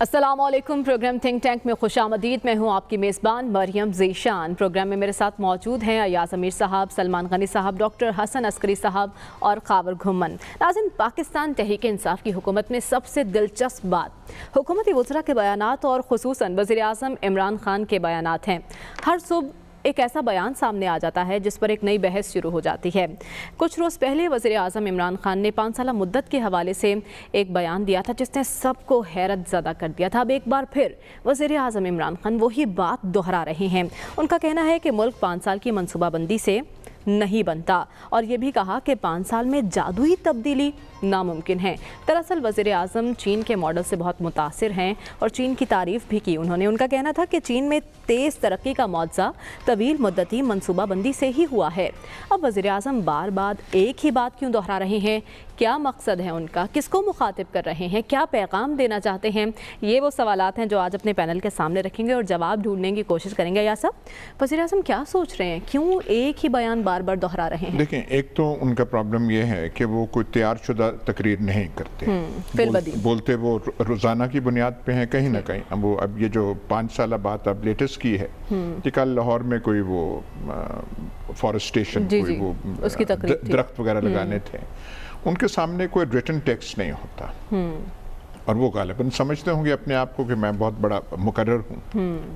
السلام علیکم۔ Programme think tank میں خوش آمدید۔ میں ہوں آپ کی میزبان مریم ذیشان۔ پروگرام میں میرے ساتھ موجود ہیں ایاز امیر صاحب، سلمان غنی صاحب، ڈاکٹر حسن عسکری صاحب اور خاور گھمن۔ ناظرین، پاکستان تحریک انصاف کی حکومت میں سب سے دلچسپ بات حکومتی وزراء کے بیانات اور خصوصاً وزیر اعظم عمران خان کے بیانات ہیں۔ ہر صبح ایک ایسا بیان سامنے آ جاتا ہے جس پر ایک نئی بحث شروع ہو جاتی ہے۔ کچھ روز پہلے وزیر اعظم عمران خان نے 5 سالہ مدت کے حوالے سے ایک بیان دیا تھا جس نے سب کو حیرت زدہ کر دیا تھا۔ اب ایک بار پھر وزیر اعظم عمران خان وہی بات دہرا رہے ہیں۔ ان کا کہنا ہے کہ ملک 5 سال کی منصوبہ بندی سے نہیں بنتا، اور یہ بھی کہا کہ 5 سال میں جادوئی تبدیلی ناممکن ہے۔ دراصل وزیر اعظم چین کے ماڈل سے بہت متاثر ہیں اور چین کی تعریف بھی کی انہوں نے۔ ان کا کہنا تھا کہ چین میں تیز ترقی کا معجزہ طویل مدتی منصوبہ بندی سے ہی ہوا ہے۔ اب وزیر اعظم بار بار ایک ہی بات کیوں دہرا رہے ہیں؟ کیا مقصد ہے ان کا؟ کس کو مخاطب کر رہے ہیں؟ کیا پیغام دینا چاہتے ہیں؟ یہ وہ سوالات ہیں جو آج اپنے پینل کے سامنے رکھیں گے اور جواب ڈھونڈنے کی کوشش کریں گے۔ یا صاحب، وزیر اعظم کیا سوچ رہے ہیں؟ کیوں ایک ہی بیان بار بار دہرا رہے ہیں؟ دیکھیں، ایک تو ان کا پرابلم یہ ہے کہ وہ کوئی تیار شدہ تقریر نہیں کرتے، بولتے وہ روزانہ کی بنیاد پہ ہیں کہیں نہ کہیں۔ اب یہ جو 5 سالہ بات اب لیٹسٹ کی ہے کہ کل لاہور میں کوئی وہ فارسٹیشن کوئی وہ درخت وغیرہ لگانے تھے، ان کے سامنے کوئی ریٹن ٹیکسٹ نہیں ہوتا، اور وہ غالباً سمجھتے ہوں گے اپنے آپ کو کہ میں بہت بڑا مقرر ہوں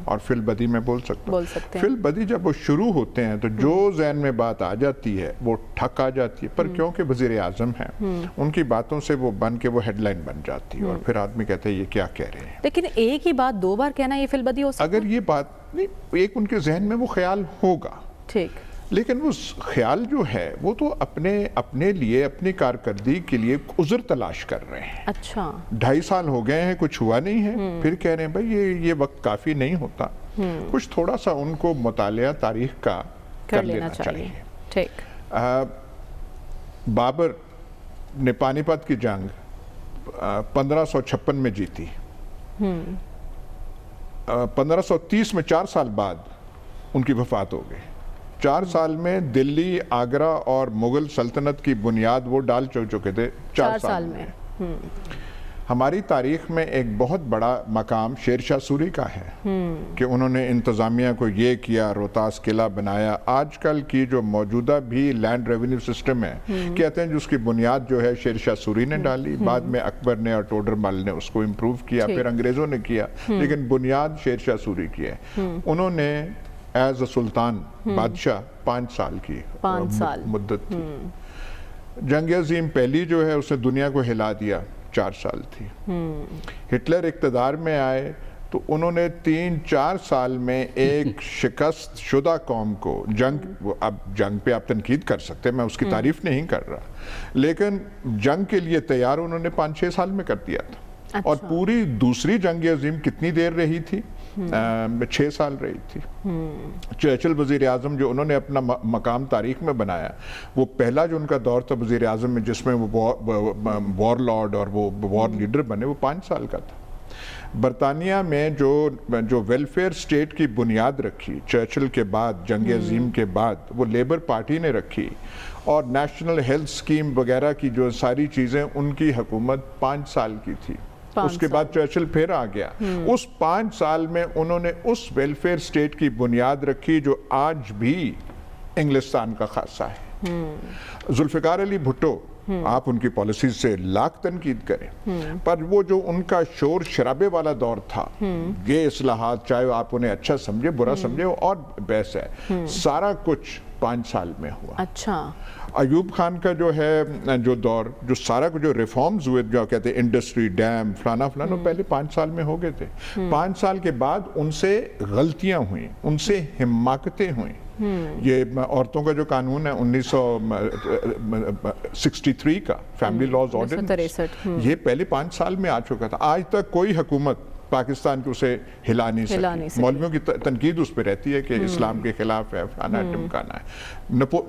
اور فی البدی میں بول سکتا ہوں۔ فی البدی جب وہ شروع ہوتے ہیں تو جو ذہن میں بات آ جاتی ہے وہ ٹھک آ جاتی ہے، پر کیونکہ وزیر اعظم ہیں ان کی باتوں سے وہ بن کے وہ ہیڈ لائن بن جاتی ہے، اور پھر آدمی کہتے ہیں یہ کیا کہہ رہے ہیں۔ لیکن ایک ہی بات 2 بار کہنا یہ فی البدی ہو سکتا ہے؟ اگر یہ بات نہیں، ایک ان کے ذہن میں وہ خیال ہوگا، ٹھیک، لیکن وہ خیال جو ہے وہ تو اپنے لیے، اپنی کارکردگی کے لیے عذر تلاش کر رہے ہیں۔ اچھا، 2.5 سال ہو گئے ہیں، کچھ ہوا نہیں ہے، پھر کہہ رہے ہیں بھائی یہ وقت کافی نہیں ہوتا، کچھ تھوڑا سا ان کو مطالعہ تاریخ کا کر لینا چاہیے۔ ٹھیک، بابر نے پانی پت کی جنگ 1556 میں جیتی، 1530 میں 4 سال بعد ان کی وفات ہو گئی۔ 4 سال میں دلی، آگرہ اور مغل سلطنت کی بنیاد وہ ڈال چکے تھے 4 سال میں۔ ہماری تاریخ میں ایک بہت بڑا مقام شیر شاہ سوری کا ہے کہ انہوں نے انتظامیہ کو یہ کیا، روہتاس قلعہ بنایا۔ آج کل کی جو موجودہ بھی لینڈ ریونیو سسٹم ہے، کہتے ہیں جس کی بنیاد جو ہے شیر شاہ سوری نے ڈالی، بعد میں اکبر نے اور ٹوڈر مل نے اس کو امپروو کیا، پھر انگریزوں نے کیا، لیکن بنیاد شیر شاہ سوری کی ہے۔ انہوں نے ایز اے سلطان بادشاہ 5 سال کی مدت تھی۔ جنگ عظیم پہلی جو ہے اس نے دنیا کو ہلا دیا، 4 سال تھی۔ ہٹلر اقتدار میں آئے تو انہوں نے 3-4 سال میں ایک شکست شدہ قوم کو اب جنگ پہ آپ تنقید کر سکتے ہیں، میں اس کی تعریف نہیں کر رہا، لیکن جنگ کے لیے تیار انہوں نے 5-6 سال میں کر دیا تھا۔ اور پوری دوسری جنگ عظیم کتنی دیر رہی تھی؟ 6 سال رہی تھی۔ چرچل وزیر اعظم جو انہوں نے اپنا مقام تاریخ میں بنایا، وہ پہلا جو ان کا دور تھا وزیر اعظم میں جس میں وہ وار لارڈ اور وہ وار لیڈر بنے، وہ 5 سال کا تھا۔ برطانیہ میں جو ویلفیئر سٹیٹ کی بنیاد رکھی چرچل کے بعد، جنگ عظیم کے بعد، وہ لیبر پارٹی نے رکھی، اور نیشنل ہیلتھ سکیم وغیرہ کی جو ساری چیزیں ان کی حکومت 5 سال کی تھی۔ اس کے بعد چرچل پھر آ گیا۔ اس 5 سال میں انہوں نے اس ویلفیئر سٹیٹ کی بنیاد رکھی جو آج بھی انگلستان کا خاصہ ہے۔ ذوالفقار علی بھٹو، آپ ان کی پالیسیز سے لاکھ تنقید کریں، پر وہ جو ان کا شور شرابے والا دور تھا، یہ اصلاحات، چاہے آپ انہیں اچھا سمجھے برا سمجھے اور بحث ہے، سارا کچھ 5 سال میں ہوا۔ اچھا، ایوب خان کا جو ہے جو دور، جو سارا کچھ جو ریفارمز ہوئے، جو کہتے ہیں انڈسٹری، ڈیم، فلانا وہ پہلے 5 سال میں ہو گئے تھے۔ 5 سال کے بعد ان سے غلطیاں ہوئیں، ان سے حماقتیں ہوئیں۔ یہ عورتوں کا جو قانون ہے 1963 کا فیملی لاز آرڈیننس، یہ پہلے 5 سال میں آ چکا تھا۔ آج تک کوئی حکومت پاکستان کو اسے ہلا نہیں سکی۔ مولویوں کی تنقید اس پہ رہتی ہے کہ اسلام کے خلاف ہے، فلانا ٹمکانا ہے۔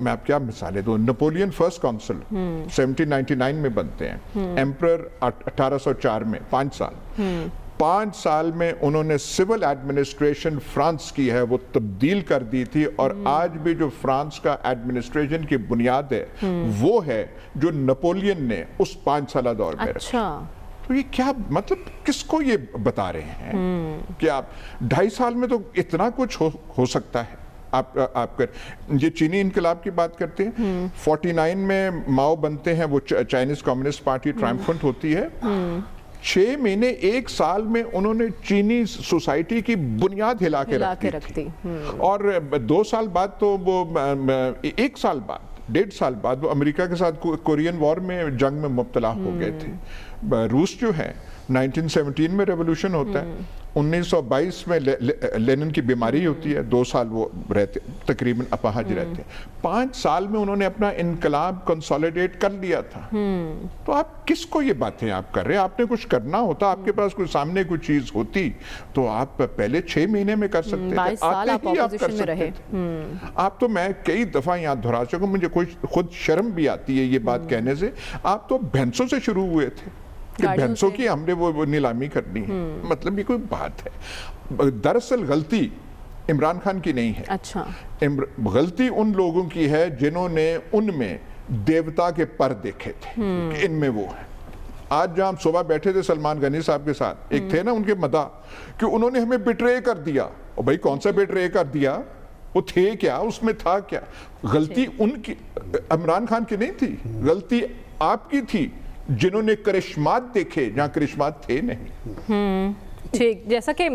میں آپ کیا مثالیں دوں، نپولین فرسٹ کونسل 1799 میں بنتے ہیں، ایمپرر 1804 میں، 5 سال۔ 5 سال میں انہوں نے سول ایڈمنسٹریشن فرانس کی ہے وہ تبدیل کر دی تھی، اور آج بھی جو فرانس کا ایڈمنسٹریشن کی بنیاد ہے وہ ہے جو نپولین نے اس 5 سالہ دور میں رکھی۔ تو یہ کیا مطلب کس کو یہ بتا رہے ہیں کہ آپ 2.5 سال میں تو اتنا کچھ ہو سکتا ہے. آپ کر یہ چینی انقلاب کی بات کرتے ہیں, 49 میں ماؤ بنتے ہیں, وہ چائنیز کمیونسٹ پارٹی ٹرائمفنٹ ہوتی ہے, 6 مہینے 1 سال میں انہوں نے چینی سوسائٹی کی بنیاد ہلا کے رکھ دی, اور 2 سال بعد تو وہ 1 سال بعد 1.5 سال بعد وہ امریکہ کے ساتھ کورین وار میں جنگ میں مبتلا ہو گئے تھے. روس جو ہے 1917 میں ریولوشن ہوتا ہے, 1922 میں لینن کی بیماری ہوتی ہے, 2 سال وہ رہتے تقریباً اپاہج رہتے ہیں. 5 سال میں انہوں نے اپنا انقلاب کنسولیڈیٹ کر لیا تھا. تو آپ کس کو یہ باتیں آپ کر رہے ہیں؟ آپ نے کچھ کرنا ہوتا, آپ کے پاس کوئی سامنے کوئی چیز ہوتی تو آپ پہلے 6 مہینے میں کر سکتے تھے, آتے ہی آپ کر سکتے تھے. آپ تو, میں کئی دفعہ یہاں دہرا چکا ہوں, مجھے خود شرم بھی آتی ہے یہ بات کہنے سے, آپ تو بھینسوں سے شروع ہوئے تھے کہ بھینسوں کی ہم نے وہ نیلامی کرنی ہے. مطلب یہ کوئی بات ہے؟ دراصل غلطی عمران خان کی نہیں ہے. اچھا, غلطی ان لوگوں کی ہے جنہوں نے ان میں دیوتا کے پر دیکھے تھے کہ ان میں وہ ہے. آج جہاں ہم صبح بیٹھے تھے سلمان غنی صاحب کے ساتھ, ایک تھے نا ان کے مداح کہ انہوں نے ہمیں بیٹرے کر دیا. اور بھائی کون سا بیٹرے کر دیا؟ وہ تھے کیا, اس میں تھا کیا؟ غلطی ان کی عمران خان کی نہیں تھی, غلطی آپ کی تھی جنہوں نے کرشمات دیکھے جہاں کرشمات تھے نہیں. ٹھیک, جیسا کہ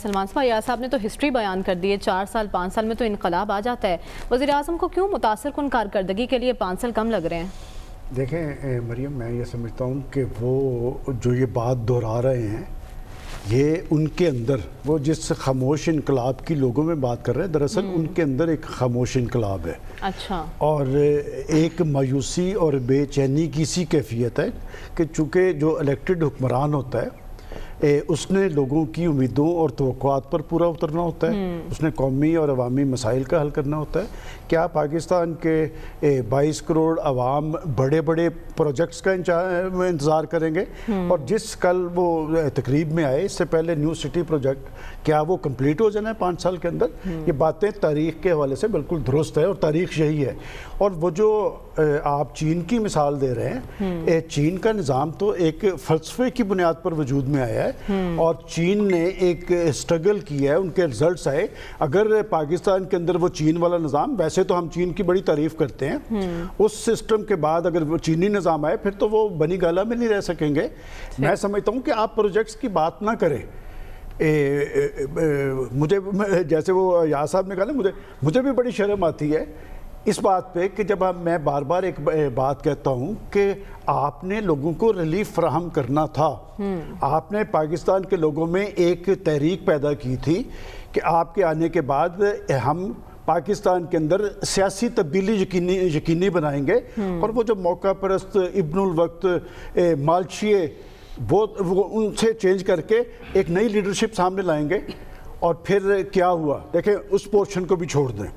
سلمان صاحب نے تو ہسٹری بیان کر دی ہے, 4 سال 5 سال میں تو انقلاب آ جاتا ہے. وزیر اعظم کو کیوں متاثر کن کارکردگی کے لیے 5 سال کم لگ رہے ہیں؟ دیکھیں مریم, میں یہ سمجھتا ہوں کہ وہ جو یہ بات دہرا رہے ہیں یہ ان کے اندر, وہ جس خاموش انقلاب کی لوگوں میں بات کر رہے ہیں, دراصل ان کے اندر ایک خاموش انقلاب ہے. اچھا. اور ایک مایوسی اور بے چینی کی سی کیفیت ہے کہ چونکہ جو الیکٹڈ حکمران ہوتا ہے اس نے لوگوں کی امیدوں اور توقعات پر پورا اترنا ہوتا ہے, اس نے قومی اور عوامی مسائل کا حل کرنا ہوتا ہے. کیا پاکستان کے 22 کروڑ عوام بڑے بڑے پروجیکٹس کا انتظار کریں گے؟ اور جس کل وہ تقریب میں آئے, اس سے پہلے نیو سٹی پروجیکٹ, کیا وہ کمپلیٹ ہو جانا ہے 5 سال کے اندر؟ یہ باتیں تاریخ کے حوالے سے بالکل درست ہے, اور تاریخ یہی ہے. اور وہ جو آپ چین کی مثال دے رہے ہیں, چین کا نظام تو ایک فلسفے کی بنیاد پر وجود میں آیا ہے, اور چین نے ایک اسٹرگل کیا ہے, ان کے رزلٹس آئے. اگر پاکستان کے اندر وہ چین والا نظام, ویسے تو ہم چین کی بڑی تعریف کرتے ہیں, اس سسٹم کے بعد اگر وہ چینی نظام آئے پھر تو وہ بنی گالا میں نہیں رہ سکیں گے. میں سمجھتا ہوں کہ آپ پروجیکٹس کی بات نہ کریں. مجھے جیسے وہ یاسر صاحب نے کہا نا, مجھے بھی بڑی شرم آتی ہے اس بات پہ کہ جب میں بار بار ایک بات کہتا ہوں کہ آپ نے لوگوں کو ریلیف فراہم کرنا تھا. آپ نے پاکستان کے لوگوں میں ایک تحریک پیدا کی تھی کہ آپ کے آنے کے بعد ہم پاکستان کے اندر سیاسی تبدیلی یقینی بنائیں گے. اور وہ جو موقع پرست ابن الوقت مالشیے, وہ ان سے چینج کر کے ایک نئی لیڈرشپ سامنے لائیں گے. اور پھر کیا ہوا دیکھیں, اس پورشن کو بھی چھوڑ دیں.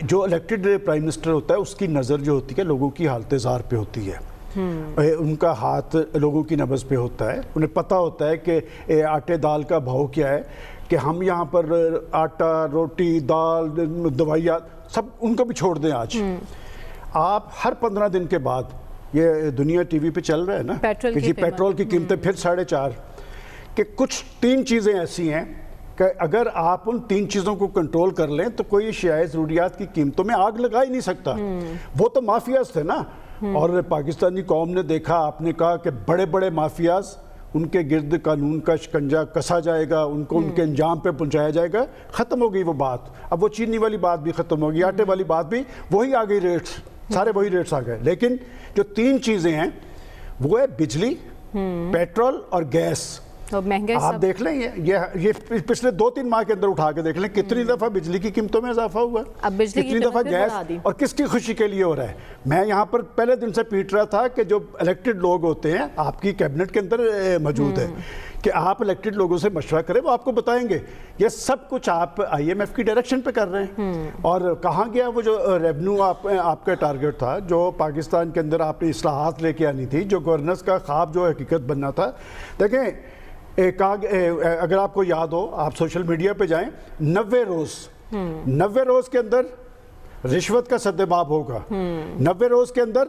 جو الیکٹڈ پرائم منسٹر ہوتا ہے اس کی نظر جو ہوتی ہے لوگوں کی حالت زار پہ ہوتی ہے, ان کا ہاتھ لوگوں کی نبض پہ ہوتا ہے. انہیں پتہ ہوتا ہے کہ آٹے دال کا بھاؤ کیا ہے, کہ ہم یہاں پر آٹا, روٹی, دال, دوائیات سب ان کو بھی چھوڑ دیں. آج آپ ہر 15 دن کے بعد, یہ دنیا ٹی وی پہ چل رہا ہے نا کہ جی پیٹرول کی قیمتیں پھر 4.5, کہ کچھ 3 چیزیں ایسی ہیں کہ اگر آپ ان 3 چیزوں کو کنٹرول کر لیں تو کوئی اشیاء ضروریات کی قیمتوں میں آگ لگا ہی نہیں سکتا. وہ تو مافیاز تھے نا, اور پاکستانی قوم نے دیکھا, آپ نے کہا کہ بڑے بڑے مافیاز, ان کے گرد قانون کا شکنجہ کسا جائے گا, ان کو ان کے انجام پہ پہنچایا جائے گا. ختم ہو گئی وہ بات. اب وہ چینی والی بات بھی ختم ہو گئی, آٹے والی بات بھی, وہی آ گئی ریٹس, سارے وہی ریٹس آ گئے. لیکن جو 3 چیزیں ہیں وہ ہے بجلی, پیٹرول اور گیس. آپ دیکھ لیں, یہ پچھلے 2-3 ماہ کے اندر اٹھا کے دیکھ لیں کتنی دفعہ بجلی کی قیمتوں میں اضافہ ہوا, کتنی دفعہ گیس, اور کس کی خوشی کے لیے ہو رہا ہے. میں یہاں پر پہلے دن سے پیٹ رہا تھا کہ جو الیکٹڈ لوگ ہوتے ہیں, آپ کی کیبنٹ کے اندر موجود ہے, کہ آپ الیکٹڈ لوگوں سے مشورہ کریں, وہ آپ کو بتائیں گے. یہ سب کچھ آپ IMF کی ڈائریکشن پہ کر رہے ہیں. اور کہاں گیا وہ جو ریونیو آپ کا ٹارگٹ تھا, جو پاکستان کے اندر آپ نے اصلاحات لے کے آنی تھی, جو گورننس کا خواب جو حقیقت بننا تھا. دیکھیں اگر آپ کو یاد ہو, آپ سوشل میڈیا پہ جائیں, 90 روز کے اندر رشوت کا سدباب ہوگا, 90 روز کے اندر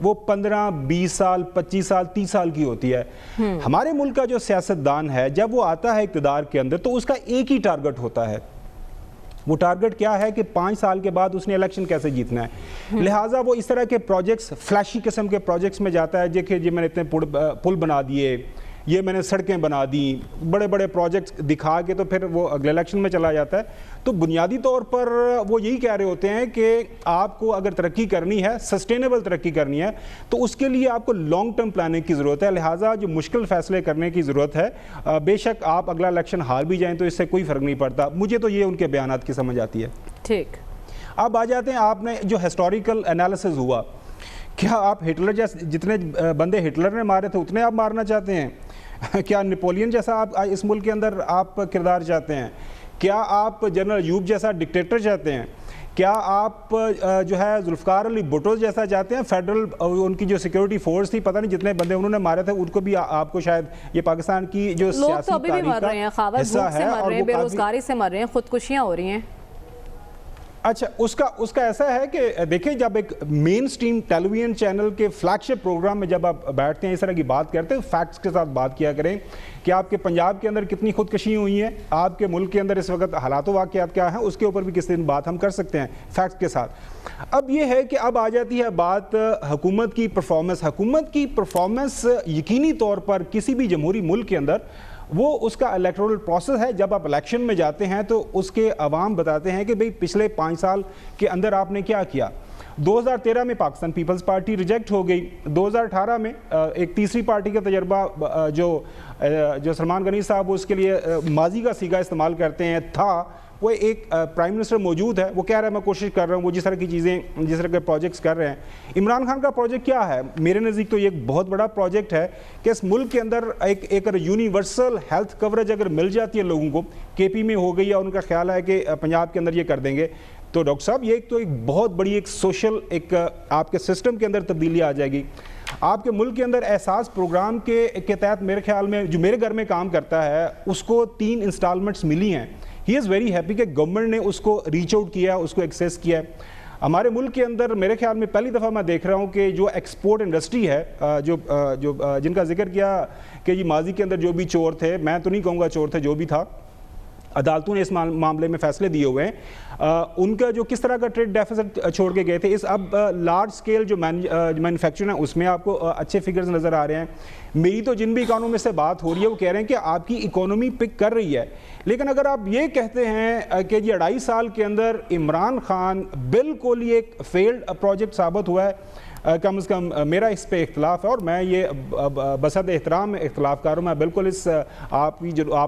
وہ 15, 20 سال, 25 سال, 30 سال کی ہوتی ہے. ہمارے ملک کا جو سیاستدان ہے جب وہ آتا ہے اقتدار کے اندر تو اس کا ایک ہی ٹارگٹ ہوتا ہے. وہ ٹارگٹ کیا ہے کہ 5 سال کے بعد اس نے الیکشن کیسے جیتنا ہے. لہٰذا وہ اس طرح کے پروجیکٹس, فلیشی قسم کے پروجیکٹس میں جاتا ہے, دیکھیں جی میں نے اتنے پل بنا دیے, یہ میں نے سڑکیں بنا دیں, بڑے بڑے پروجیکٹس دکھا کے تو پھر وہ اگلے الیکشن میں چلا جاتا ہے. تو بنیادی طور پر وہ یہی کہہ رہے ہوتے ہیں کہ آپ کو اگر ترقی کرنی ہے, سسٹینیبل ترقی کرنی ہے, تو اس کے لیے آپ کو لانگ ٹرم پلاننگ کی ضرورت ہے. لہٰذا جو مشکل فیصلے کرنے کی ضرورت ہے, بے شک آپ اگلا الیکشن ہار بھی جائیں تو اس سے کوئی فرق نہیں پڑتا. مجھے تو یہ ان کے بیانات کی سمجھ آتی ہے. ٹھیک, اب آ جاتے ہیں آپ نے جو ہسٹوریکل انالیسز ہوا, کیا آپ ہٹلر جیسے جتنے بندے ہٹلر نے مارے تھے اتنے آپ مارنا چاہتے ہیں؟ کیا نپولین جیسا آپ اس ملک کے اندر آپ کردار چاہتے ہیں؟ کیا آپ جنرل ایوب جیسا ڈکٹیٹر چاہتے ہیں؟ کیا آپ جو ہے ذوالفقار علی بھٹو جیسا چاہتے ہیں؟ فیڈرل ان کی جو سیکیورٹی فورس تھی, پتہ نہیں جتنے بندے انہوں نے مارے تھے ان کو بھی آپ کو شاید یہ پاکستان کی جو سیاسی تاریخ کا حصہ ہے, اور وہ بے روزگاری سے مر رہے ہیں, خودکشیاں ہو رہی ہیں. اچھا, اس کا ایسا ہے کہ دیکھیں جب ایک مین سٹریم ٹیلی ویژن چینل کے فلیگ شپ پروگرام میں جب آپ بیٹھتے ہیں اس طرح کی بات کرتے ہیں, فیکٹس کے ساتھ بات کیا کریں کہ آپ کے پنجاب کے اندر کتنی خودکشی ہوئی ہیں, آپ کے ملک کے اندر اس وقت حالات و واقعات کیا ہیں, اس کے اوپر بھی کس دن بات ہم کر سکتے ہیں فیکٹس کے ساتھ. اب یہ ہے کہ اب آ جاتی ہے بات حکومت کی پرفارمنس. حکومت کی پرفارمنس یقینی طور پر کسی بھی جمہوری ملک کے اندر وہ اس کا الیکٹورل پروسیس ہے. جب آپ الیکشن میں جاتے ہیں تو اس کے عوام بتاتے ہیں کہ بھئی پچھلے 5 سال کے اندر آپ نے کیا کیا. 2013 میں پاکستان پیپلز پارٹی ریجیکٹ ہو گئی. 2018 میں ایک تیسری پارٹی کا تجربہ جو سلمان غنی صاحب اس کے لیے ماضی کا سیگا استعمال کرتے ہیں تھا, وہ ایک پرائم منسٹر موجود ہے, وہ کہہ رہا ہے میں کوشش کر رہا ہوں, وہ جس طرح کی چیزیں جس طرح کے پروجیکٹس کر رہے ہیں. عمران خان کا پروجیکٹ کیا ہے؟ میرے نزدیک تو یہ ایک بہت بڑا پروجیکٹ ہے کہ اس ملک کے اندر ایک یونیورسل ہیلتھ کوریج اگر مل جاتی ہے لوگوں کو, کے پی میں ہو گئی ہے, ان کا خیال ہے کہ پنجاب کے اندر یہ کر دیں گے, تو ڈاکٹر صاحب یہ تو ایک بہت بڑی ایک سوشل ایک آپ کے سسٹم کے اندر تبدیلی آ جائے گی. آپ کے ملک کے اندر احساس پروگرام کے تحت میرے خیال میں جو میرے گھر میں کام کرتا ہے اس کو 3 انسٹالمنٹس ملی ہیں. ہی از ویری ہیپی کہ گورنمنٹ نے اس کو ریچ آؤٹ کیا, اس کو ایکسیس کیا ہے. ہمارے ملک کے اندر میرے خیال میں پہلی دفعہ میں دیکھ رہا ہوں کہ جو ایکسپورٹ انڈسٹری ہے, جو جن کا ذکر کیا کہ جی ماضی کے اندر جو بھی چور تھے, میں تو نہیں کہوں گا چور تھے, جو بھی تھا, عدالتوں نے اس معاملے میں فیصلے دیے ہوئے ہیں, ان کا جو کس طرح کا ٹریڈ ڈیفیسٹ چھوڑ کے گئے تھے. اب لارج سکیل جو مینوفیکچرنگ ہے اس میں آپ کو اچھے فگرز نظر آ رہے ہیں. میری تو جن بھی اکانومی سے بات ہو رہی ہے وہ کہہ رہے ہیں کہ آپ کی اکانومی پک کر رہی ہے, لیکن اگر آپ یہ کہتے ہیں کہ جی 2.5 سال کے اندر عمران خان بالکل یہ ایک فیلڈ پروجیکٹ ثابت ہوا ہے, کم از کم میرا اس پہ اختلاف ہے, اور میں یہ بصد احترام اختلاف کر رہا ہوں, میں بالکل اس آپ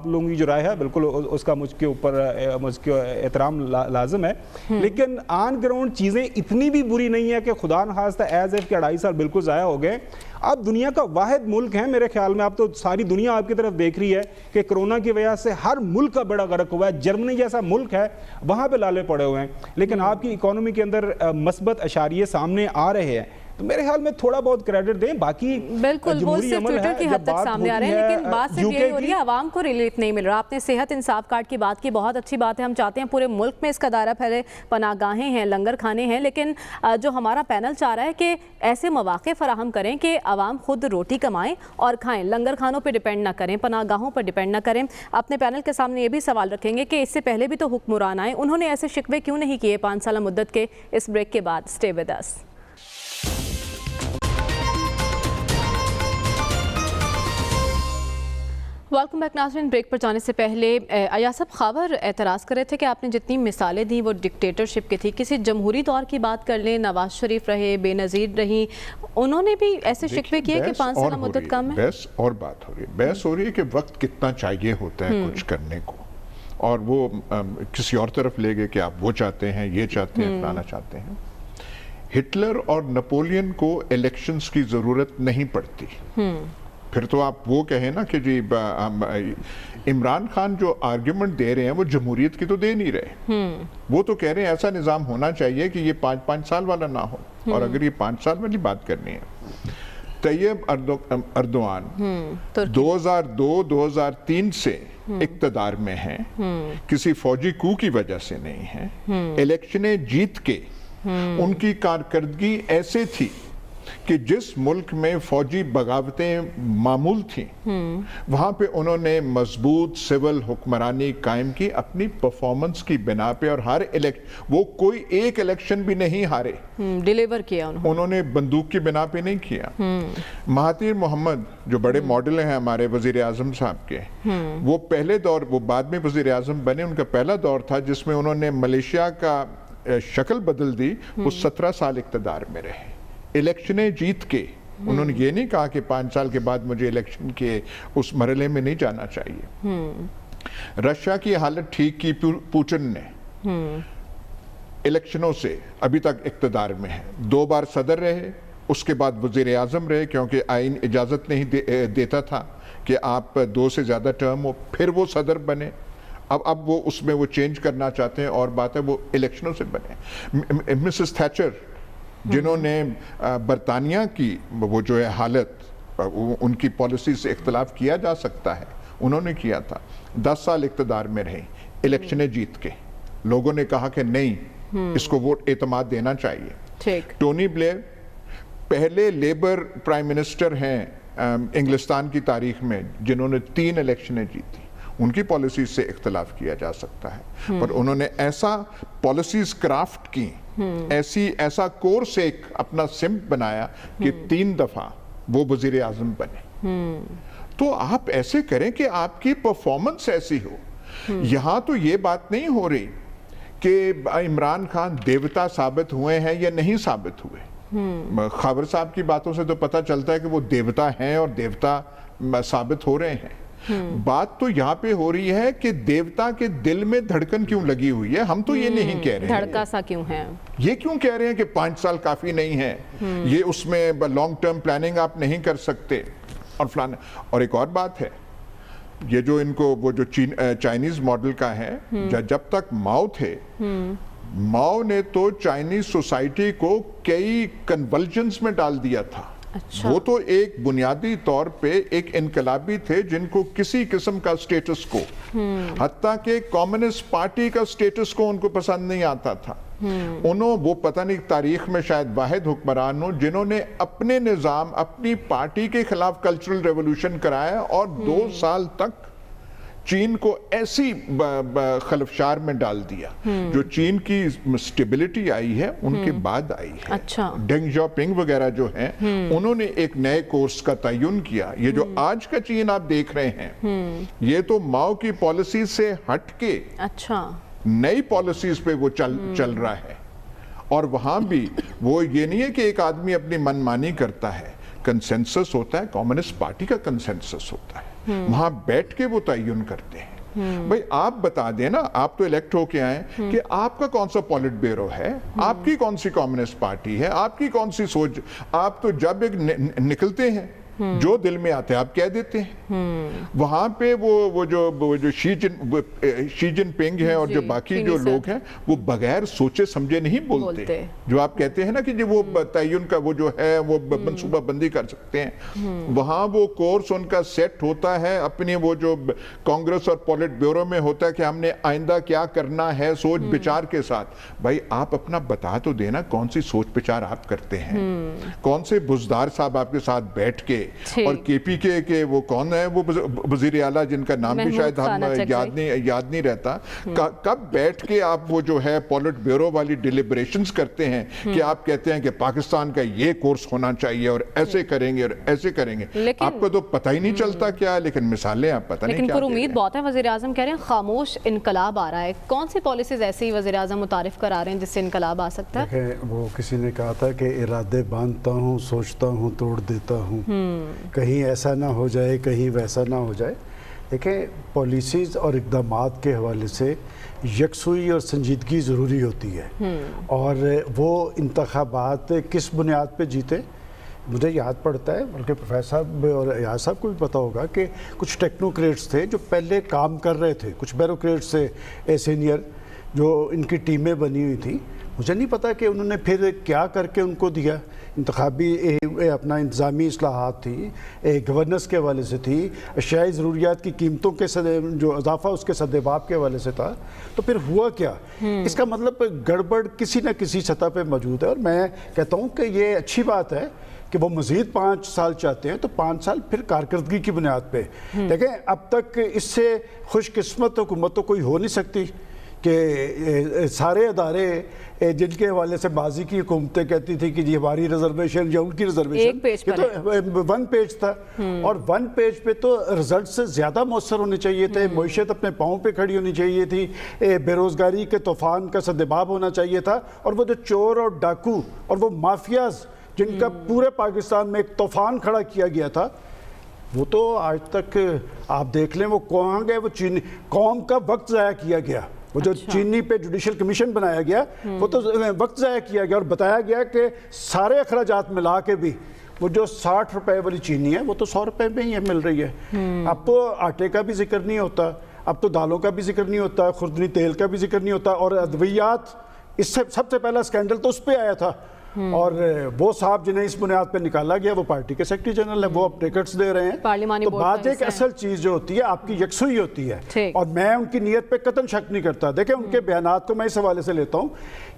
لوگوں کی جو رائے ہے بالکل اس کا مجھ کے اوپر احترام لازم ہے, لیکن آن گراؤنڈ چیزیں اتنی بھی بری نہیں ہے کہ خدا نخواستہ ایز ایف کہ 2.5 سال بالکل ضائع ہو گئے. اب دنیا کا واحد ملک ہے میرے خیال میں, اب تو ساری دنیا آپ کی طرف دیکھ رہی ہے کہ کرونا کی وجہ سے ہر ملک کا بیڑا غرق ہوا ہے. جرمنی جیسا ملک ہے وہاں پہ لالے پڑے ہوئے ہیں, لیکن آپ کی اکانومی کے اندر مثبت اشاریے سامنے آ رہے ہیں. تو میرے خیال میں تھوڑا بہت کریڈٹ دیں. باقی بالکل وہ صرف ٹویٹر کی حد تک سامنے آ رہے ہیں, لیکن بات صرف یہ ہو رہی ہے عوام کو ریلیف نہیں مل رہا. آپ نے صحت انصاف کارڈ کی بات کی, بہت اچھی بات ہے, ہم چاہتے ہیں پورے ملک میں اس کا دائرہ پھیلے, پناہ گاہیں ہیں, لنگر کھانے ہیں, لیکن جو ہمارا پینل چاہ رہا ہے کہ ایسے مواقع فراہم کریں کہ عوام خود روٹی کمائیں اور کھائیں, لنگر کھانوں پہ ڈیپینڈ نہ کریں, پناہ گاہوں پر ڈیپینڈ نہ کریں. اپنے پینل کے سامنے یہ بھی سوال رکھیں گے کہ اس سے پہلے بھی تو حکمران آئے, انہوں نے ایسے شکوے کیوں نہیں کیے 5 سالہ مدت کے. اس بریک کے بعد stay with us. Welcome back ناظرین. بریک پر جانے سے پہلے ایاز صاحب خاور اعتراض کر رہے تھے کہ آپ نے جتنی مثالیں دی وہ ڈکٹیٹرشپ کی تھی. کسی جمہوری دور کی بات کر لیں, نواز شریف رہے, بے نظیر رہی, انہوں نے بھی ایسے شکوے کیے کہ 5 سالہ مدت کم ہے. بحث اور بات ہو رہی ہے, بحث ہو رہی ہے کہ وقت کتنا چاہیے ہوتا ہے کچھ کرنے کو, اور وہ کسی اور طرف لے گئے کہ آپ وہ چاہتے ہیں, یہ چاہتے ہیں, فلانا چاہتے ہیں. ہٹلر اور نپولین کو الیکشنز کی ضرورت نہیں پڑتی. پھر تو آپ وہ کہیں نا کہ جی عمران خان جو آرگیومنٹ دے رہے ہیں وہ جمہوریت کی تو دے نہیں رہے, وہ تو کہہ رہے ہیں ایسا نظام ہونا چاہیے کہ یہ 5 سال والا نہ ہو, اور اگر یہ 5 سال والی بات کرنی ہے. طیب اردوان 2002-2003 سے اقتدار میں ہیں, کسی فوجی کو کی وجہ سے نہیں ہیں, الیکشنیں جیت کے ان کی کارکردگی ایسے تھی کہ جس ملک میں فوجی بغاوتیں معمول تھیں وہاں پہ انہوں نے مضبوط سول حکمرانی قائم کی اپنی پرفارمنس کی بنا پہ، اور ہر وہ کوئی ایک الیکشن بھی نہیں ہارے، ڈیلیور کیا انہوں نے بندوق کی بنا پہ نہیں کیا۔ مہاتیر محمد جو بڑے ماڈل ہیں ہمارے وزیر اعظم صاحب کے، وہ پہلے دور، وہ بعد میں وزیر اعظم بنے، ان کا پہلا دور تھا جس میں انہوں نے ملیشیا کا شکل بدل دی، وہ 17 سال اقتدار میں رہے، الیکشنیں جیت کے۔ انہوں نے یہ نہیں کہا کہ 5 سال کے بعد مجھے الیکشن کے اس مرحلے میں نہیں جانا چاہیے۔ رشیا کی حالت ٹھیک کی پوٹن نے، الیکشنوں سے ابھی تک اقتدار میں ہے، 2 بار صدر رہے، اس کے بعد وزیر اعظم رہے کیونکہ آئین اجازت نہیں دیتا تھا کہ آپ 2 سے زیادہ ٹرم ہو، پھر وہ صدر بنے، اب وہ اس میں وہ چینج کرنا چاہتے ہیں، اور بات ہے وہ الیکشنوں سے بنے۔ مسز تھیچر جنہوں نے برطانیہ کی وہ جو ہے حالت، ان کی پالیسی سے اختلاف کیا جا سکتا ہے، انہوں نے کیا تھا، 10 سال اقتدار میں رہی، الیکشنیں جیت کے، لوگوں نے کہا کہ نہیں اس کو ووٹ اعتماد دینا چاہیے۔ ٹونی بلیئر پہلے لیبر پرائم منسٹر ہیں انگلستان کی تاریخ میں جنہوں نے 3 الیکشنیں جیتی، ان کی پالیسیز سے اختلاف کیا جا سکتا ہے، پر انہوں نے ایسا پالیسیز کرافٹ کی، ایسا کورس ایک اپنا سمت بنایا کہ 3 دفعہ وہ وزیر اعظم بنے۔ تو آپ ایسے کریں کہ آپ کی پرفارمنس ایسی ہو۔ یہاں تو یہ بات نہیں ہو رہی کہ عمران خان دیوتا ثابت ہوئے ہیں یا نہیں ثابت ہوئے۔ خاور صاحب کی باتوں سے تو پتہ چلتا ہے کہ وہ دیوتا ہیں اور دیوتا ثابت ہو رہے ہیں۔ بات تو یہاں پہ ہو رہی ہے کہ دیوتا کے دل میں دھڑکن کیوں لگی ہوئی ہے، ہم تو یہ نہیں کہہ رہے ہیں دھڑکا سا کیوں ہے، یہ کیوں کہہ رہے ہیں کہ 5 سال کافی نہیں ہے، یہ اس میں لانگ ٹرم پلاننگ آپ نہیں کر سکتے اور فلانا۔ اور ایک اور بات ہے، یہ جو ان کو وہ جو چائنیز ماڈل کا ہے، جب تک ماؤ تھے، ماؤ نے تو چائنیز سوسائٹی کو کئی کنولجنز میں ڈال دیا تھا۔ وہ تو ایک بنیادی طور پہ ایک انقلابی تھے جن کو کسی قسم کا سٹیٹس کو، حتیٰ کہ کمیونسٹ پارٹی کا سٹیٹس کو ان کو پسند نہیں آتا تھا۔ وہ پتہ نہیں تاریخ میں شاید واحد حکمران ہوں جنہوں نے اپنے نظام، اپنی پارٹی کے خلاف کلچرل ریولوشن کرایا، اور 2 سال تک چین کو ایسی خلفشار میں ڈال دیا۔ جو چین کی سٹیبلٹی آئی ہے ان کے بعد آئی ہے۔ ڈینگ جاؤپنگ وغیرہ جو ہیں، انہوں نے ایک نئے کورس کا تعین کیا۔ یہ جو آج کا چین آپ دیکھ رہے ہیں، یہ تو ماؤ کی پالیسیز سے ہٹ کے نئی پالیسیز پہ وہ چل رہا ہے۔ اور وہاں بھی وہ یہ نہیں ہے کہ ایک آدمی اپنی من مانی کرتا ہے، کنسنسس ہوتا ہے، کمیونسٹ پارٹی کا کنسنسس ہوتا ہے، وہاں بیٹھ کے وہ تعین کرتے ہیں۔ بھئی آپ بتا دیں نا، آپ تو الیکٹ ہو کے آئیں کہ آپ کا کون سا پولیٹ بیورو ہے، آپ کی کون سی کمیونسٹ پارٹی ہے، آپ کی کون سی سوچ۔ آپ تو جب ایک نکلتے ہیں جو دل میں آتے ہیں آپ کہہ دیتے ہیں۔ وہاں پہ وہ جو شی جن پنگ ہیں اور جو باقی جو لوگ ہیں، وہ بغیر سوچے سمجھے نہیں بولتے۔ جو آپ کہتے ہیں نا کہ وہ تعین کا وہ جو ہے وہ منصوبہ بندی کر سکتے ہیں، وہاں وہ کورس ان کا سیٹ ہوتا ہے، اپنی وہ جو کانگریس اور پولیٹ بیورو میں ہوتا ہے کہ ہم نے آئندہ کیا کرنا ہے سوچ بچار کے ساتھ۔ بھائی آپ اپنا بتا تو دینا کون سی سوچ بچار آپ کرتے ہیں، کون سے بزدار صاحب آپ کے ساتھ بیٹھ کے، اور کے پی کے وہ کون ہے وہ وزیر اعلیٰ جن کا نام بھی شاید ہم یاد نہیں رہتا، کب بیٹھ کے آپ وہ جو ہے پولیٹ بیورو والی ڈیلیبریشنز کرتے ہیں کہ آپ کہتے ہیں کہ پاکستان کا یہ کورس ہونا چاہیے اور ایسے کریں گے اور ایسے کریں گے۔ آپ کو تو پتہ ہی نہیں چلتا کیا، لیکن مثالیں آپ پتہ نہیں کیا۔ لیکن پر امید بہت ہے، وزیر اعظم کہہ رہے ہیں خاموش انقلاب آ رہا ہے۔ کون سی پالیسیز ایسی وزیر اعظم متعارف کرا رہے ہیں جس سے انقلاب آ سکتا ہے؟ وہ کسی نے کہا تھا کہ ارادے باندھتا ہوں، سوچتا ہوں، توڑ دیتا ہوں، کہیں ایسا نہ ہو جائے، کہیں ویسا نہ ہو جائے۔ دیکھیں پالیسیز اور اقدامات کے حوالے سے یکسوئی اور سنجیدگی ضروری ہوتی ہے، اور وہ انتخابات کس بنیاد پہ جیتے۔ مجھے یاد پڑتا ہے، بلکہ پروفیسر صاحب اور ایاز صاحب کو بھی پتہ ہوگا کہ کچھ ٹیکنوکریٹس تھے جو پہلے کام کر رہے تھے، کچھ بیوروکریٹس تھے سینئر جو ان کی ٹیمیں بنی ہوئی تھیں۔ مجھے نہیں پتا کہ انہوں نے پھر کیا کر کے ان کو دیا۔ انتخابی اپنا انتظامی اصلاحات تھی، گورننس کے حوالے سے تھی، اشیائی ضروریات کی قیمتوں کے جو اضافہ اس کے سدباب کے حوالے سے تھا۔ تو پھر ہوا کیا؟ اس کا مطلب گڑبڑ کسی نہ کسی سطح پہ موجود ہے، اور میں کہتا ہوں کہ یہ اچھی بات ہے کہ وہ مزید 5 سال چاہتے ہیں تو 5 سال پھر کارکردگی کی بنیاد پہ. دیکھیں اب تک اس سے خوش قسمت حکومت تو کوئی ہو نہیں سکتی کہ سارے ادارے جن کے حوالے سے بازی کی حکومتیں کہتی تھی کہ جی ہماری ریزرویشن یا ان کی ریزرویشن، یہ تو 1 پیج تھا، اور 1 پیج پہ تو رزلٹ سے زیادہ مؤثر ہونے چاہیے تھے. معیشت اپنے پاؤں پہ کھڑی ہونی چاہیے تھی، بے روزگاری کے طوفان کا سدباب ہونا چاہیے تھا، اور وہ جو چور اور ڈاکو اور وہ مافیاز جن کا پورے پاکستان میں ایک طوفان کھڑا کیا گیا تھا، وہ تو آج تک آپ دیکھ لیں وہ کہاں گئے. وہ چینی قوم کا وقت ضائع کیا گیا. وہ جو چینی پہ جوڈیشل کمیشن بنایا گیا وہ تو وقت ضائع کیا گیا، اور بتایا گیا کہ سارے اخراجات ملا کے بھی وہ جو 60 روپے والی چینی ہے وہ تو 100 روپے میں ہی مل رہی ہے. اب تو آٹے کا بھی ذکر نہیں ہوتا، اب تو دالوں کا بھی ذکر نہیں ہوتا، خوردنی تیل کا بھی ذکر نہیں ہوتا، اور ادویات، اس سے سب سے پہلا اسکینڈل تو اس پہ آیا تھا. اور وہ صاحب جنہیں اس بنیاد پہ نکالا گیا وہ پارٹی کے سیکرٹری جنرل ہیں، وہ اب ٹکٹس دے رہے ہیں. تو بات ایک اصل چیز جو ہوتی ہے آپ کی یکسوئی ہوتی ہے، اور میں ان کی نیت پہ قطعاً شک نہیں کرتا. دیکھیں ان کے بیانات کو میں اس حوالے سے لیتا ہوں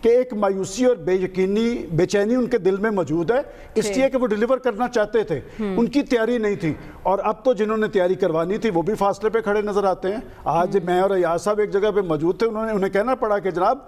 کہ ایک مایوسی اور بے چینی ان کے دل میں موجود ہے، اس لیے کہ وہ ڈیلیور کرنا چاہتے تھے، ان کی تیاری نہیں تھی. اور اب تو جنہوں نے تیاری کروانی تھی وہ بھی فاصلے پہ کھڑے نظر آتے ہیں. آج میں اور ایاز صاحب ایک جگہ پہ موجود تھے، انہیں کہنا پڑا کہ جناب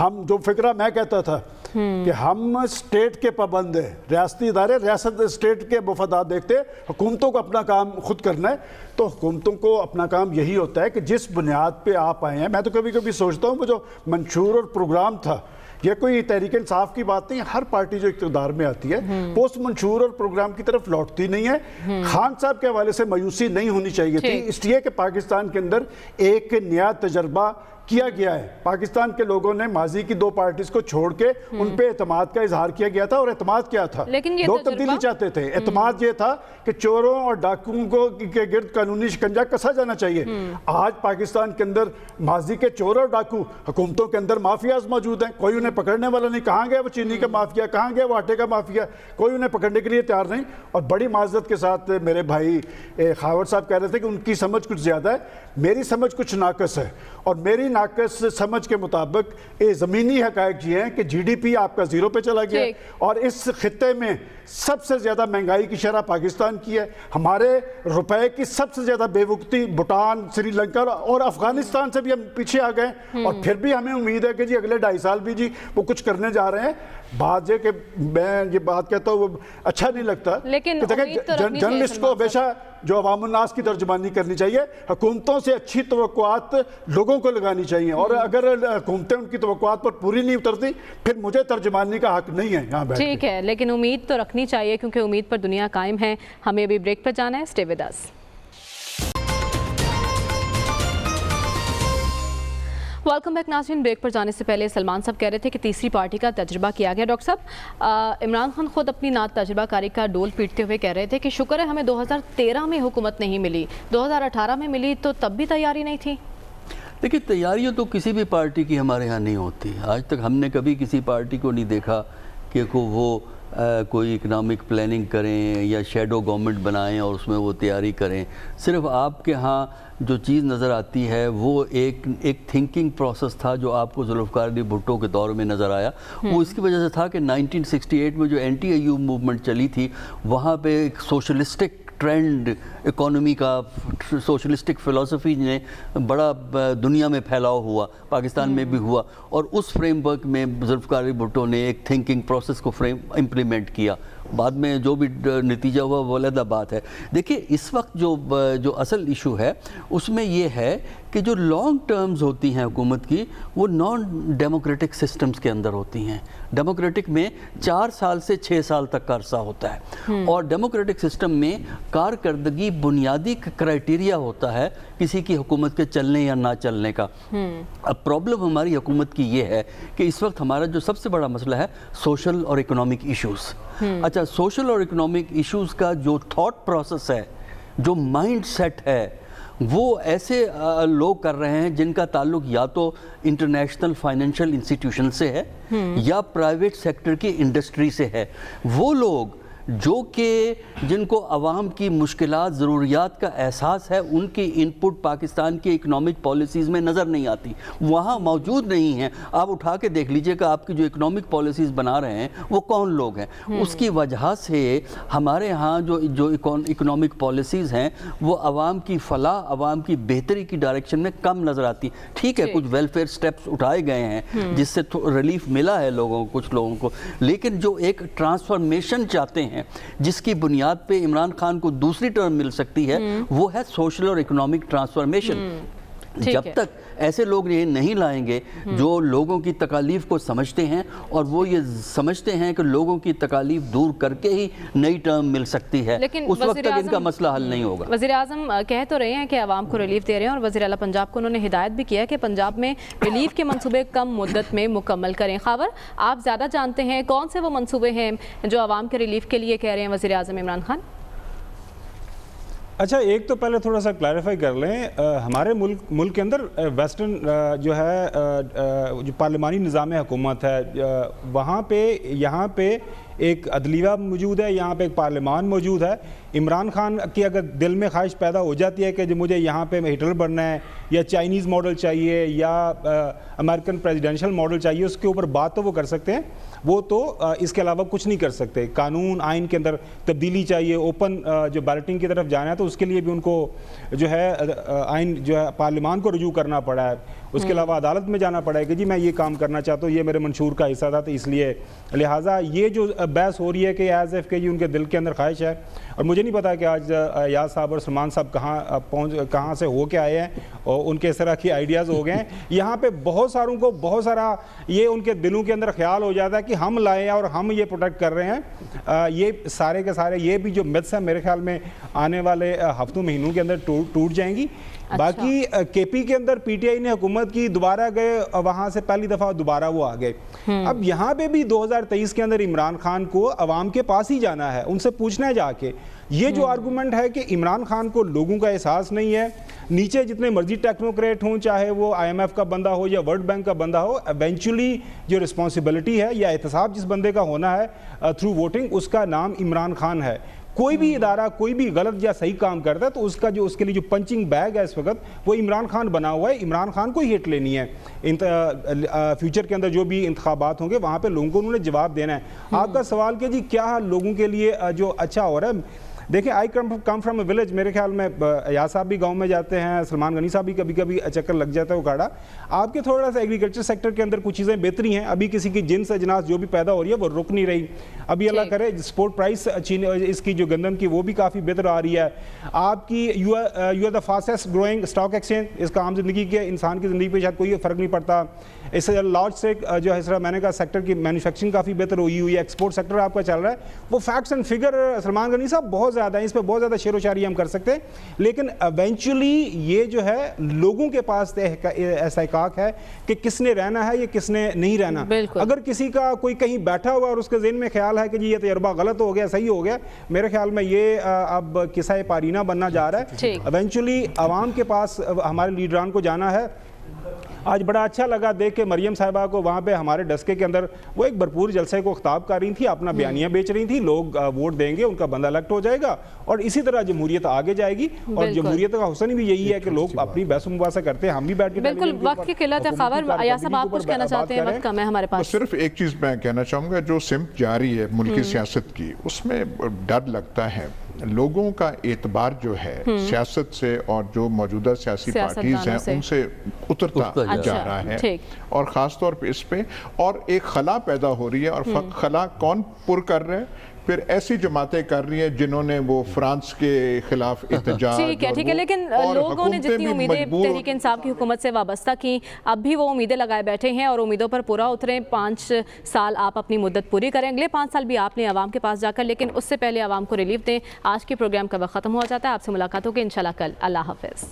ہم جو فکرہ میں کہتا تھا کہ ہم اسٹیٹ کے پابند ہیں، ریاستی ادارے ریاست اسٹیٹ کے مفادات دیکھتے، حکومتوں کو اپنا کام خود کرنا ہے. تو حکومتوں کو اپنا کام یہی ہوتا ہے کہ جس بنیاد پہ آپ آئے ہیں. میں تو کبھی کبھی سوچتا ہوں وہ جو منشور اور پروگرام تھا، یہ کوئی تحریک انصاف کی بات نہیں، ہر پارٹی جو اقتدار میں آتی ہے وہ اس منشور اور پروگرام کی طرف لوٹتی نہیں ہے. خان صاحب کے حوالے سے مایوسی نہیں ہونی چاہیے تھی، اس لیے کہ پاکستان کے اندر ایک نیا تجربہ کیا گیا ہے. پاکستان کے لوگوں نے ماضی کی 2 پارٹیز کو چھوڑ کے ان پہ اعتماد کا اظہار کیا گیا تھا، اور اعتماد کیا تھا؟ لوگ تبدیلی چاہتے تھے. اعتماد یہ تھا کہ چوروں اور ڈاکوؤں کو کے گرد قانونی شکنجہ کسا جانا چاہیے. آج پاکستان کے اندر ماضی کے چور اور ڈاکو، حکومتوں کے اندر مافیاز موجود ہیں، کوئی انہیں پکڑنے والا نہیں. کہاں گیا وہ چینی کا مافیا، کہاں گیا وہ آٹے کا مافیا؟ کوئی انہیں پکڑنے کے لیے تیار نہیں. اور بڑی معذرت کے ساتھ میرے بھائی خاور صاحب کہہ رہے تھے کہ ان کی سمجھ کچھ زیادہ ہے، میری سمجھ کچھ ناقص ہے. اور میری ناقص سمجھ کے مطابق زمینی حقائق یہ ہیں کہ جی ڈی پی آپ کا 0 پہ چلا گیا، اور اس خطے میں سب سے زیادہ مہنگائی کی شرح پاکستان کی ہے. ہمارے روپے کی سب سے زیادہ بے وقتی بھوٹان، سری لنکا اور افغانستان سے بھی ہم پیچھے آ گئے، اور پھر بھی ہمیں امید ہے کہ جی اگلے 2.5 سال بھی جی وہ کچھ کرنے جا رہے ہیں. بات یہ کہ میں یہ بات کہتا ہوں وہ اچھا نہیں لگتا، لیکن جرنلسٹ کو ہمیشہ جو عوام الناس کی ترجمانی کرنی چاہیے. حکومتوں سے اچھی توقعات لوگوں کو لگانی چاہیے، اور اگر حکومتیں ان کی توقعات پر پوری نہیں اترتی پھر مجھے ترجمانی کا حق نہیں ہے یہاں بیٹھ کے. ٹھیک ہے، لیکن امید تو رکھنی چاہیے کیونکہ امید پر دنیا قائم ہے. ہمیں ابھی بریک پر جانا ہے، stay with us. Welcome back ناظرین. بریک پر جانے سے پہلے سلمان صاحب کہہ رہے تھے کہ تیسری پارٹی کا تجربہ کیا گیا. ڈاکٹر صاحب، عمران خان خود اپنی تجربہ کاری کا ڈول پیٹتے ہوئے کہہ رہے تھے کہ شکر ہے ہمیں 2013 میں حکومت نہیں ملی، 2018 میں ملی تو تب بھی تیاری نہیں تھی. دیکھیے تیاریاں تو کسی بھی پارٹی کی ہمارے ہاں نہیں ہوتی. آج تک ہم نے کبھی کسی پارٹی کو نہیں دیکھا کہ وہ کوئی اکنامک پلاننگ کریں یا شیڈو گورنمنٹ بنائیں اور اس میں وہ تیاری کریں. صرف آپ کے ہاں جو چیز نظر آتی ہے وہ ایک تھنکنگ پروسیس تھا جو آپ کو ذوالفقار علی بھٹو کے دور میں نظر آیا. وہ اس کی وجہ سے تھا کہ 1968 میں جو اینٹی ایوب موومنٹ چلی تھی وہاں پہ ایک سوشلسٹک ٹرینڈ اکانومی کا، سوشلسٹک فلسفی نے بڑا دنیا میں پھیلاؤ ہوا، پاکستان میں بھی ہوا، اور اس فریم ورک میں ذوالفقار علی بھٹو نے ایک تھنکنگ پروسیس کو امپلیمنٹ کیا. بعد میں جو بھی نتیجہ ہوا وہ علیحدہ بات ہے. دیکھیے اس وقت جو اصل ایشو ہے اس میں یہ ہے کہ جو لانگ ٹرمز ہوتی ہیں حکومت کی وہ نان ڈیموکریٹک سسٹمز کے اندر ہوتی ہیں. ڈیموکریٹک میں 4 سال سے 6 سال تک کا عرصہ ہوتا ہے، اور ڈیموکریٹک سسٹم میں کارکردگی بنیادی کرائٹیریا ہوتا ہے کسی کی حکومت کے چلنے یا نہ چلنے کا. اب پرابلم ہماری حکومت کی یہ ہے کہ اس وقت ہمارا جو سب سے بڑا مسئلہ ہے سوشل اور اکنامک ایشوز. اچھا، سوشل اور اکنامک ایشوز کا جو تھاٹ پروسیس ہے، جو مائنڈ سیٹ ہے، وہ ایسے لوگ کر رہے ہیں جن کا تعلق یا تو انٹرنیشنل فائنینشیل انسٹیٹیوشن سے ہے یا پرائیویٹ سیکٹر کی انڈسٹری سے ہے. وہ لوگ جو کہ جن کو عوام کی مشکلات ضروریات کا احساس ہے، ان کی ان پٹ پاکستان کی اکنامک پالیسیز میں نظر نہیں آتی، وہاں موجود نہیں ہیں۔ آپ اٹھا کے دیکھ لیجئے کہ آپ کی جو اکنامک پالیسیز بنا رہے ہیں وہ کون لوگ ہیں۔ اس کی وجہ سے ہمارے ہاں جو اکنامک پالیسیز ہیں وہ عوام کی فلاح، عوام کی بہتری کی ڈائریکشن میں کم نظر آتی۔ ٹھیک ہے، کچھ ویلفیئر سٹیپس اٹھائے گئے ہیں جس سے ریلیف ملا ہے کچھ لوگوں کو، لیکن جو ایک ٹرانسفارمیشن چاہتے ہیں جس کی بنیاد پہ عمران خان کو دوسری ٹرم مل سکتی ہے، وہ ہے سوشل اور اکنامک ٹرانسفارمیشن۔ جب تک ایسے لوگ یہ نہیں لائیں گے جو لوگوں کی تکالیف کو سمجھتے ہیں اور وہ یہ سمجھتے ہیں کہ لوگوں کی تکالیف دور کر کے ہی نئی ٹرم مل سکتی ہے، اس وقت تک ان کا مسئلہ حل نہیں ہوگا۔ وزیر اعظم کہہ تو رہے ہیں کہ عوام کو ریلیف دے رہے ہیں، اور وزیر اعلیٰ پنجاب کو انہوں نے ہدایت بھی کیا ہے کہ پنجاب میں ریلیف کے منصوبے کم مدت میں مکمل کریں۔ خاور، آپ زیادہ جانتے ہیں کون سے وہ منصوبے ہیں جو عوام کے ریلیف کے لیے کہہ رہے ہیں وزیر اعظم عمران خان؟ اچھا، ایک تو پہلے تھوڑا سا کلیریفائی کر لیں، ہمارے ملک کے اندر ویسٹرن جو ہے جو پارلیمانی نظام حکومت ہے، وہاں پہ یہاں پہ ایک عدلیہ موجود ہے، یہاں پہ ایک پارلیمان موجود ہے۔ عمران خان کی اگر دل میں خواہش پیدا ہو جاتی ہے کہ جو مجھے یہاں پہ ہٹلر بننا ہے یا چائنیز ماڈل چاہیے یا امریکن پریزیڈنشل ماڈل چاہیے، اس کے اوپر بات تو وہ کر سکتے ہیں، وہ تو اس کے علاوہ کچھ نہیں کر سکتے۔ قانون آئین کے اندر تبدیلی چاہیے، اوپن جو بیلٹنگ کی طرف جانا ہے تو اس کے لیے بھی ان کو جو ہے آئین جو ہے پارلیمان کو رجوع کرنا پڑا ہے۔ اس کے علاوہ عدالت میں جانا پڑا ہے کہ جی میں یہ کام کرنا چاہتا ہوں، یہ میرے منشور کا حصہ تھا، تو اس لیے لہٰذا یہ جو بحث ہو رہی ہے کہ ایز ایف کہ جی ان کے دل کے اندر خواہش ہے، اور مجھے نہیں پتا کہ آج ایاز صاحب اور سلمان صاحب کہاں سے ہو کے آئے ہیں اور ان کے اس طرح کی آئیڈیاز ہو گئے ہیں۔ یہاں پہ بہت ساروں کو بہت سارا یہ ان کے دلوں کے اندر خیال ہو جاتا ہے کہ ہم لائے ہیں اور ہم یہ پروٹیکٹ کر رہے ہیں۔ یہ سارے کے سارے یہ بھی جو متس ہیں میرے خیال میں آنے والے ہفتوں مہینوں کے اندر ٹوٹ جائیں گی۔ باقی کے پی کے اندر پی ٹی آئی نے حکومت کی، دوبارہ گئے، وہاں سے پہلی دفعہ دوبارہ وہ آ گئے۔ اب یہاں پہ بھی 2023 کے اندر عمران خان کو عوام کے پاس ہی جانا ہے، ان سے پوچھنا ہے جا کے۔ یہ جو آرگومنٹ ہے کہ عمران خان کو لوگوں کا احساس نہیں ہے، نیچے جتنے مرضی ٹیکنوکریٹ ہوں، چاہے وہ آئی ایم ایف کا بندہ ہو یا ورلڈ بینک کا بندہ ہو، ایونچولی جو رسپانسبلٹی ہے یا احتساب جس بندے کا ہونا ہے تھرو ووٹنگ، اس کا نام عمران خان ہے۔ کوئی بھی ادارہ کوئی بھی غلط یا صحیح کام کرتا ہے تو اس کے لیے جو پنچنگ بیگ ہے اس وقت وہ عمران خان بنا ہوا ہے۔ عمران خان کو ہی ہٹ لینی ہے۔ فیوچر کے اندر جو بھی انتخابات ہوں گے وہاں پہ لوگوں کو انہوں نے جواب دینا ہے۔ آپ کا سوال کہ جی کیا لوگوں کے لیے جو اچھا ہو رہا ہے، دیکھیں آئی کم فرام اے ولیج، میرے خیال میں ایاز صاحب بھی گاؤں میں جاتے ہیں، سلمان غنی صاحب بھی کبھی کبھی چکر لگ جاتا ہے اکھاڑا۔ آپ کے تھوڑا سا ایگریکلچر سیکٹر کے اندر کچھ چیزیں بہتری ہیں، ابھی کسی کی جنس اجناس جو بھی پیدا ہو رہی ہے وہ رک نہیں رہی۔ ابھی اللہ کرے سپورٹ پرائس اس کی جو گندم کی وہ بھی کافی بہتر آ رہی ہے۔ آپ کی you are the fastest growing stock exchange, اس کا عام زندگی کے انسان کی زندگی پہ شاید کوئی فرق نہیں پڑتا۔ اس سے لارج سے جو ہے اس طرح میں نے کہا سیکٹر کی مینوفیکچرنگ کافی بہتر ہوئی ہے، ایکسپورٹ سیکٹر آپ کا چل رہا ہے۔ وہ فیکٹس اینڈ فگر سلمان غنی صاحب بہت زیادہ ہیں، اس پہ بہت زیادہ شعر و شاعری ہم کر سکتے ہیں، لیکن ایونچولی یہ جو ہے لوگوں کے پاس استحقاق ہے کہ کس نے رہنا ہے یا کس نے نہیں رہنا۔ اگر کسی کا کوئی کہیں بیٹھا ہوا اور اس کے ذہن میں خیال ہے کہ جی یہ تجربہ غلط ہو گیا صحیح ہو گیا، میرے خیال میں یہ اب قصہ پارینہ بننا جا رہا ہے۔ ایونچولی عوام کے پاس ہمارے لیڈران کو جانا ہے۔ آج بڑا اچھا لگا دیکھ کے مریم صاحبہ کو وہاں پہ ہمارے ڈسکے کے اندر وہ ایک بھرپور جلسے کو خطاب کر رہی تھی، اپنا بیانیہ بیچ رہی تھی، لوگ ووٹ دیں گے، ان کا بندہ الیکٹ ہو جائے گا اور اسی طرح جمہوریت آگے جائے گی۔ اور جمہوریت کا حسن بھی یہی ہے کہ لوگ اپنی بحث و مباحثہ کرتے ہیں، ہم بھی بیٹھ کے بالکل وقت کی قلت ہے۔ خاور، ایاز صاحب آپ کچھ کہنا چاہتے ہیں؟ وقت کم ہے ہمارے پاس۔ صرف ایک چیز میں کہنا چاہوں گا، جو سمت جاری ہے ملکی سیاست کی، اس میں ڈر لگتا ہے لوگوں کا اعتبار جو ہے سیاست سے اور جو موجودہ سیاسی پارٹیز ہیں ان سے اترتا جا رہا ہے، اور خاص طور پہ اس پہ اور ایک خلا پیدا ہو رہی ہے۔ اور خلا کون پر کر رہے ہیں؟ پھر ایسی جماعتیں کر رہی ہیں جنہوں نے وہ فرانس کے خلاف احتجاج، ٹھیک ہے، لیکن لوگوں نے جتنی امیدیں تحریک انصاف کی حکومت سے وابستہ کی، اب بھی وہ امیدیں لگائے بیٹھے ہیں اور امیدوں پر پورا اتریں۔ 5 سال آپ اپنی مدت پوری کریں، اگلے 5 سال بھی آپ نے عوام کے پاس جا کر، لیکن اس سے پہلے عوام کو ریلیف دیں۔ آج کے پروگرام کا وقت ختم ہو جاتا ہے، آپ سے ملاقات ہوگی انشاءاللہ کل۔ اللہ حافظ۔